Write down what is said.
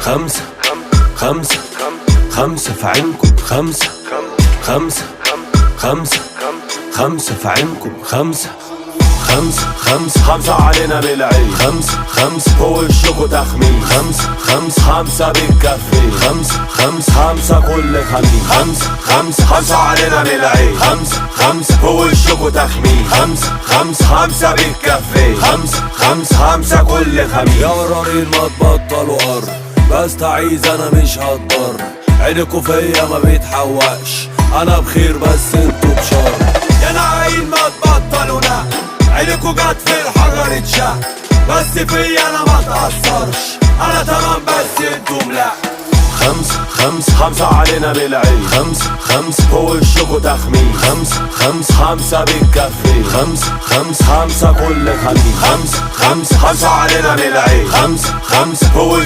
خمسة خمسة خمسة في عينكم، خمسة خمسة خمسة خمسة في عينكم، خمسة خمسة خمسة خمسة علينا بالعين، خمسة خمسة فوق وشكوا تخمين، خمسة خمسة خمسة بتكفي، خمسة خمسة خمسة كل خميس، خمسة خمسة خمسة علينا بالعين، خمسة خمسة فوق وشكوا تخمين، خمسة خمسة خمسة بتكفي، خمسة خمسة خمسة كل خميس. يا ورارين ما تبطلوا قر، بستعيذ انا مش هتضر، عينكوا فيا ما بيتحوقش، انا بخير بس انتوا بشر. يا ناعين ما تبطلوا نق، عينكوا جت في الحجر اتشق، بس فيا انا ما تأثرش، انا تمام بس انتم لا. خمسة خمسة خمسة علينا بالعين، خمسة خمسة فوق وشكوا تخمين، خمسة خمسة خمسة بتكفي، خمسة خمسة خمسة كل خميس، خمسة خمسة خمسة علينا بالعين، خمسة خمسة فوق